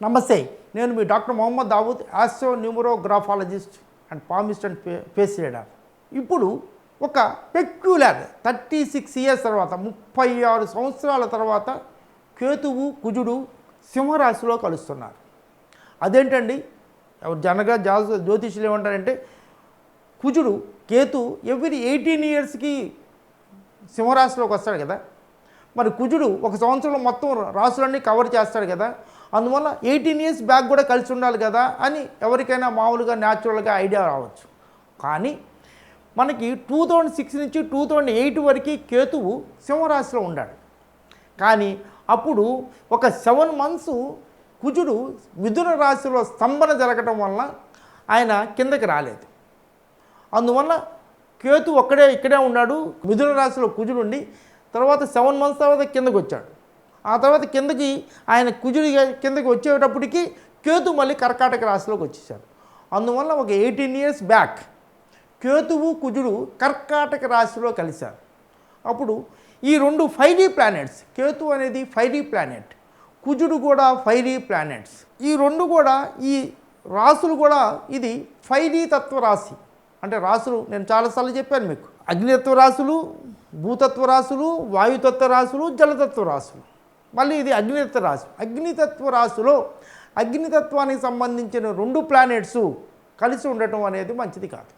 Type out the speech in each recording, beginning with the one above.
నమస్తే, నేను మీ doctor Mohammed Dawood, astro numerographologist and palmist and face reader. ఇప్పుడు ఒక పెక్యులర్ 36 ఇయర్స్ తర్వాత, 36 సంవత్సరాల తర్వాత కేతువు కుజుడు సింహరాశిలో కలుస్తున్నారు. అదేంటండి? ఎవరు జనగా జ్యోతిష్యులు ఏమంటారంటే, కుజుడు కేతు ఎవ్రీ 18 ఇయర్స్కి సింహరాశిలోకి వస్తాడు కదా. మరి కుజుడు ఒక సంవత్సరంలో మొత్తం రాశులన్నీ కవర్ చేస్తాడు కదా. అందువల్ల 18 ఇయర్స్ బ్యాక్ కూడా కలిసి ఉండాలి కదా అని ఎవరికైనా మామూలుగా న్యాచురల్గా ఐడియా రావచ్చు. కానీ మనకి 2006 నుంచి 2008 వరకు కేతువు సింహరాశిలో ఉన్నాడు. కానీ అప్పుడు ఒక 7 మంత్స్ కుజుడు మిథున రాశిలో స్తంభన జరగటం వలన ఆయన కిందకి రాలేదు. అందువల్ల కేతు ఇక్కడే ఉన్నాడు. మిథున రాశిలో కుజుడు ఉండి తర్వాత 7 మంత్స్ తర్వాత కిందకి వచ్చాడు. ఆ తర్వాత కిందకి ఆయన కుజుడి కిందకి వచ్చేటప్పటికి కేతు మళ్ళీ కర్కాటక రాశిలోకి వచ్చేసాడు. అందువల్ల ఒక 18 ఇయర్స్ బ్యాక్ కేతువు కుజుడు కర్కాటక రాశిలో కలిశారు. అప్పుడు ఈ రెండు 5D ప్లానెట్స్, కేతు అనేది 5D ప్లానెట్, కుజుడు కూడా 5D ప్లానెట్స్. ఈ రెండు కూడా ఈ రాశులు కూడా ఇది 5D తత్వ రాశి. అంటే రాశులు నేను చాలాసార్లు చెప్పాను మీకు, అగ్నితత్వ రాశులు, భూతత్వ రాశులు, వాయుతత్వ రాశులు, జలతత్వ రాశులు. మళ్ళీ ఇది అగ్నితత్వ రాశి. అగ్నితత్వ రాశిలో అగ్నితత్వానికి సంబంధించిన 2 ప్లానెట్స్ కలిసి ఉండటం అనేది మంచిది కాదు.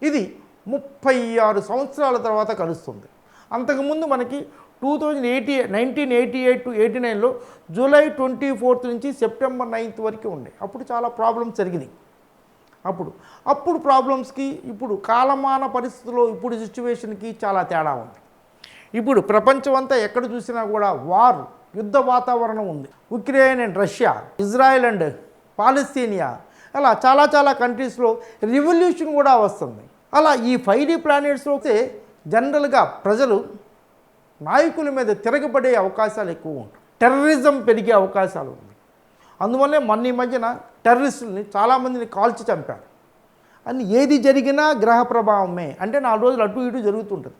ఇది 36 సంవత్సరాల తర్వాత కలుస్తుంది. అంతకుముందు మనకి 1988 to 89లో జూలై 24 నుంచి సెప్టెంబర్ 9 వరకు ఉండే. అప్పుడు చాలా ప్రాబ్లమ్స్ జరిగినాయి. అప్పుడు ప్రాబ్లమ్స్కి ఇప్పుడు కాలమాన పరిస్థితుల్లో ఇప్పుడు సిచ్యువేషన్కి చాలా తేడా ఉంది. ఇప్పుడు ప్రపంచం అంతా ఎక్కడ చూసినా కూడా యుద్ధ వాతావరణం ఉంది. Ukraine and Russia, Israel and Palestine, అలా చాలా కంట్రీస్లో రివల్యూషన్ కూడా వస్తుంది. అలా ఈ 5D ప్లానెట్స్లో వస్తే జనరల్గా ప్రజలు నాయకుల మీద తిరగబడే అవకాశాలు ఎక్కువ ఉంటాయి. టెర్రరిజం పెరిగే అవకాశాలు ఉంది. అందువల్లే ఈ మధ్యన టెర్రరిస్టులని చాలామందిని కాల్చి చంపారు. అని ఏది జరిగినా గ్రహ ప్రభావమే. అంటే 4 రోజులు అటు ఇటు జరుగుతుంటుంది.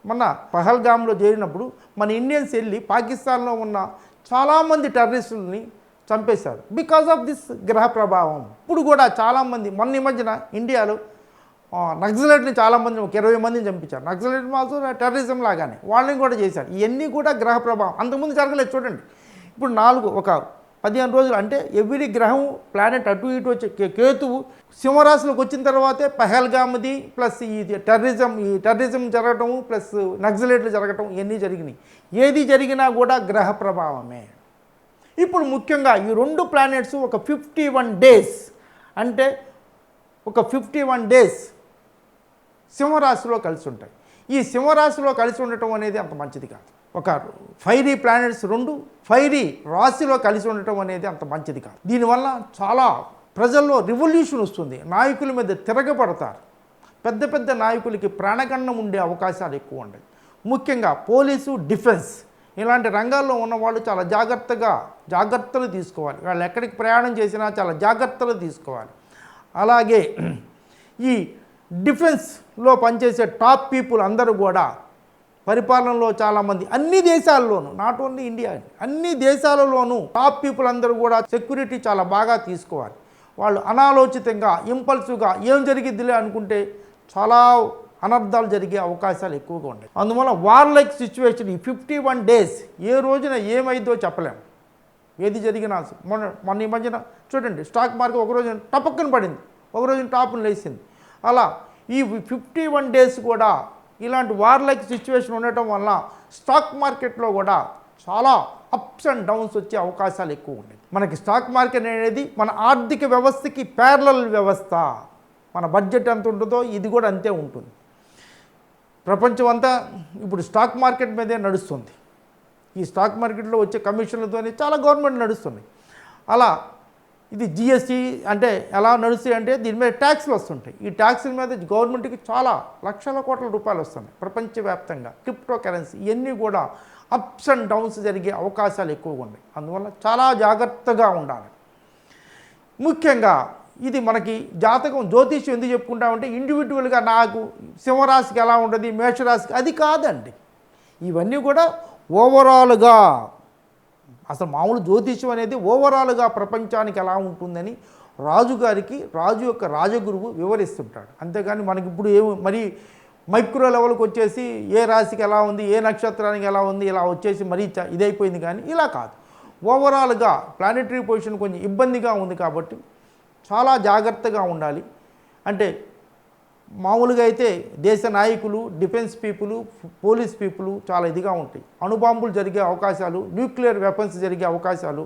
మొన్న పహల్గామ్లో జరిగినప్పుడు మన ఇండియన్స్ వెళ్ళి పాకిస్తాన్లో ఉన్న చాలామంది టెర్రరిస్టులని చంపేశారు బికాజ్ ఆఫ్ దిస్ గ్రహ ప్రభావం. ఇప్పుడు కూడా చాలామంది ఈ మధ్యన ఇండియాలో నక్సలైట్ని చాలామంది, ఒక 20 మందిని చంపించారు. నక్సలైట్ ఆల్సో టెర్రరిజం లాగానే వాళ్ళని కూడా చేశారు. ఇవన్నీ కూడా గ్రహ ప్రభావం. అంతకుముందు జరగలేదు. చూడండి, ఇప్పుడు ఒక 15 రోజులు అంటే ఎవ్రీ గ్రహం ప్లానెట్ అటు ఇటు వచ్చే కేతువు సింహరాశిలోకి వచ్చిన తర్వాతే పహల్గామ్ది ప్లస్ ఈ టెర్రరిజం జరగటము ప్లస్ నక్సలైట్లు జరగటం ఇవన్నీ జరిగినాయి. ఏది జరిగినా కూడా గ్రహ ప్రభావమే. ఇప్పుడు ముఖ్యంగా ఈ 2 ప్లానెట్స్ ఒక 51 డేస్, అంటే ఒక 51 డేస్ సింహరాశిలో కలిసి ఉంటాయి. ఈ సింహరాశిలో కలిసి ఉండటం అనేది అంత మంచిది కాదు. ఒక 5D ప్లానెట్స్ 2 5D రాశిలో కలిసి ఉండటం అనేది అంత మంచిది కాదు. దీనివల్ల చాలా ప్రజల్లో రివల్యూషన్ వస్తుంది. నాయకుల మీద తిరగబడతారు. పెద్ద నాయకులకి ప్రాణగండం ఉండే అవకాశాలు ఎక్కువ ఉంటాయి. ముఖ్యంగా పోలీసు, డిఫెన్స్ ఇలాంటి రంగాల్లో ఉన్నవాళ్ళు చాలా జాగ్రత్తలు తీసుకోవాలి. వాళ్ళు ఎక్కడికి ప్రయాణం చేసినా చాలా జాగ్రత్తలు తీసుకోవాలి. అలాగే ఈ డిఫెన్స్లో పనిచేసే టాప్ పీపుల్ అందరూ కూడా పరిపాలనలో చాలామంది అన్ని దేశాల్లోనూ, నాట్ ఓన్లీ ఇండియా, అన్ని దేశాలలోనూ టాప్ పీపుల్ అందరూ కూడా సెక్యూరిటీ చాలా బాగా తీసుకోవాలి. వాళ్ళు అనాలోచితంగా ఇంపల్సివ్గా ఏం జరిగిద్దిలే అనుకుంటే చాలా అనర్థాలు జరిగే అవకాశాలు ఎక్కువగా ఉంటాయి. అందువల్ల వార్ సిచ్యువేషన్ ఈ 51 డేస్ ఏ రోజున ఏమైందో చెప్పలేము. ఏది జరిగినా మొన్న ఈ మధ్యన చూడండి, స్టాక్ మార్కెట్ ఒక రోజున టపక్కన పడింది, ఒక రోజున టాప్ను లేచింది. అలా ఈ 51 డేస్ కూడా ఇలాంటి వార్ సిచ్యువేషన్ ఉండటం వల్ల స్టాక్ మార్కెట్లో కూడా చాలా అప్స్ అండ్ డౌన్స్ వచ్చే అవకాశాలు ఎక్కువ ఉన్నాయి. మనకి స్టాక్ మార్కెట్ అనేది మన ఆర్థిక వ్యవస్థకి ప్యారలల్ వ్యవస్థ. మన బడ్జెట్ ఎంత ఉంటుందో ఇది కూడా అంతే ఉంటుంది. ప్రపంచం అంతా ఇప్పుడు స్టాక్ మార్కెట్ మీదే నడుస్తుంది. ఈ స్టాక్ మార్కెట్లో వచ్చే కమిషన్లతోనే చాలా గవర్నమెంట్ నడుస్తుంది. అలా ఇది GST అంటే ఎలా నడుస్తాయి అంటే దీని మీద ట్యాక్స్లు వస్తుంటాయి. ఈ ట్యాక్స్ల మీద గవర్నమెంట్కి చాలా లక్షల కోట్ల రూపాయలు వస్తున్నాయి. ప్రపంచవ్యాప్తంగా క్రిప్టో కరెన్సీ ఇవన్నీ కూడా అప్స్ అండ్ డౌన్స్ జరిగే అవకాశాలు ఎక్కువగా ఉన్నాయి. అందువల్ల చాలా జాగ్రత్తగా ఉండాలి. ముఖ్యంగా ఇది మనకి జాతకం, జ్యోతిష్యం ఎందుకు చెప్పుకుంటామంటే ఇండివిజువల్గా నాకు సింహరాశికి ఎలా ఉంటుంది, మేషరాశికి, అది కాదండి. ఇవన్నీ కూడా ఓవరాల్గా అసలు మామూలు జ్యోతిష్యం అనేది ఓవరాల్గా ప్రపంచానికి ఎలా ఉంటుందని రాజు యొక్క రాజగురువు వివరిస్తుంటాడు. అంతేగాని మనకి ఇప్పుడు మరి మైక్రో లెవెల్కి వచ్చేసి ఏ రాశికి ఎలా ఉంది, ఏ నక్షత్రానికి ఎలా ఉంది, ఇలా వచ్చేసి మరీ ఇదైపోయింది. కానీ ఇలా కాదు, ఓవరాల్గా ప్లానెటరీ పొజిషన్ కొంచెం ఇబ్బందిగా ఉంది కాబట్టి చాలా జాగ్రత్తగా ఉండాలి. అంటే మామూలుగా అయితే దేశ నాయకులు, డిఫెన్స్ పీపుల్, పోలీస్ పీపుల్ చాలా ఇదిగా ఉంటాయి. అణుబాంబులు జరిగే అవకాశాలు, న్యూక్లియర్ వెపన్స్ జరిగే అవకాశాలు,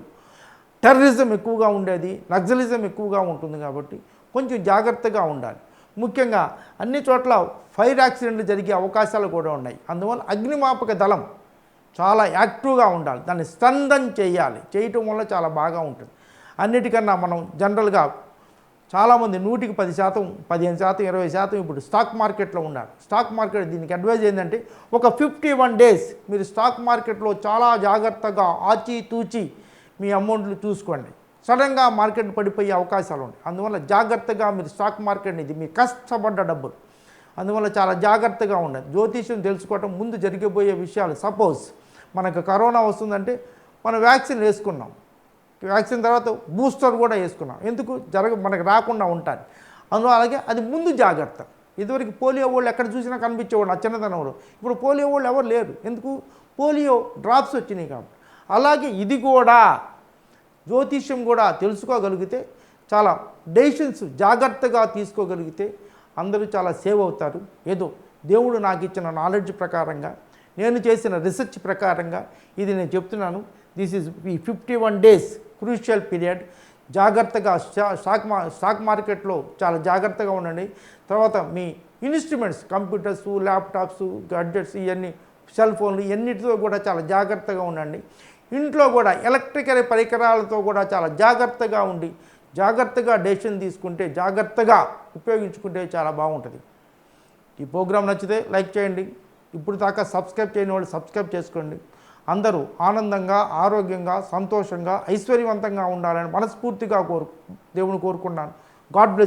టెర్రరిజం ఎక్కువగా ఉండేది, నక్సలిజం ఎక్కువగా ఉంటుంది. కాబట్టి కొంచెం జాగ్రత్తగా ఉండాలి. ముఖ్యంగా అన్ని చోట్ల ఫైర్ యాక్సిడెంట్లు జరిగే అవకాశాలు కూడా ఉన్నాయి. అందువల్ల అగ్నిమాపక దళం చాలా యాక్టివ్గా ఉండాలి, దాన్ని స్ట్రెంథన్ చేయటం వల్ల చాలా బాగా ఉంటుంది. అన్నిటికన్నా మనం జనరల్గా చాలామంది 100కి 10%, 15%, 20% ఇప్పుడు స్టాక్ మార్కెట్లో ఉన్నారు. స్టాక్ మార్కెట్ దీనికి అడ్వైజ్ ఏంటంటే ఒక 51 డేస్ మీరు స్టాక్ మార్కెట్లో చాలా జాగ్రత్తగా ఆచితూచి మీ అమౌంట్లు చూసుకోండి. సడన్గా మార్కెట్ పడిపోయే అవకాశాలు ఉన్నాయి. అందువల్ల జాగ్రత్తగా మీరు స్టాక్ మార్కెట్ ఇది మీ కష్టపడ్డ డబ్బులు, అందువల్ల చాలా జాగ్రత్తగా ఉండాలి. జ్యోతిష్యం తెలుసుకోవటం ముందు జరిగిపోయే విషయాలు. సపోజ్ మనకు కరోనా వస్తుందంటే మనం వ్యాక్సిన్ వేసుకున్నాం, వ్యాక్సిన్ తర్వాత బూస్టర్ కూడా వేసుకున్నాం, ఎందుకు మనకు రాకుండా ఉంటాను. అందువల్ల అలాగే అది ముందు జాగ్రత్త. ఇదివరకు పోలియో వాళ్ళు ఎక్కడ చూసినా కనిపించేవాళ్ళు ఆ చిన్నతనంలో. ఇప్పుడు పోలియో వాళ్ళు ఎవరు లేరు, ఎందుకు? పోలియో డ్రాప్స్ వచ్చినాయి కాబట్టి. అలాగే ఇది కూడా జ్యోతిష్యం కూడా తెలుసుకోగలిగితే చాలా డెసిషన్స్ జాగ్రత్తగా తీసుకోగలిగితే అందరూ చాలా సేవ్ అవుతారు. ఏదో దేవుడు నాకు ఇచ్చిన నాలెడ్జ్ ప్రకారంగా, నేను చేసిన రీసెర్చ్ ప్రకారంగా ఇది నేను చెప్తున్నాను. దిస్ ఈజ్ ఈ 51 డేస్ క్రూషియల్ పీరియడ్. జాగ్రత్తగా స్టాక్ మార్కెట్లో చాలా జాగ్రత్తగా ఉండండి. తర్వాత మీ ఇన్స్ట్రుమెంట్స్, కంప్యూటర్స్, ల్యాప్టాప్స్, గడ్జెట్స్, ఇవన్నీ సెల్ ఫోన్లు, ఇవన్నిటితో కూడా చాలా జాగ్రత్తగా ఉండండి. ఇంట్లో కూడా ఎలక్ట్రికల్ పరికరాలతో కూడా చాలా జాగ్రత్తగా ఉండి జాగ్రత్తగా డెసిషన్ తీసుకుంటే, జాగ్రత్తగా ఉపయోగించుకుంటే చాలా బాగుంటుంది. ఈ ప్రోగ్రాం నచ్చితే లైక్ చేయండి. ఇప్పుడు దాకా సబ్స్క్రైబ్ చేయని వాళ్ళు సబ్స్క్రైబ్ చేసుకోండి. అందరూ ఆనందంగా, ఆరోగ్యంగా, సంతోషంగా, ఐశ్వర్యవంతంగా ఉండాలని మనస్ఫూర్తిగా దేవుని కోరుకున్నాను. God bless.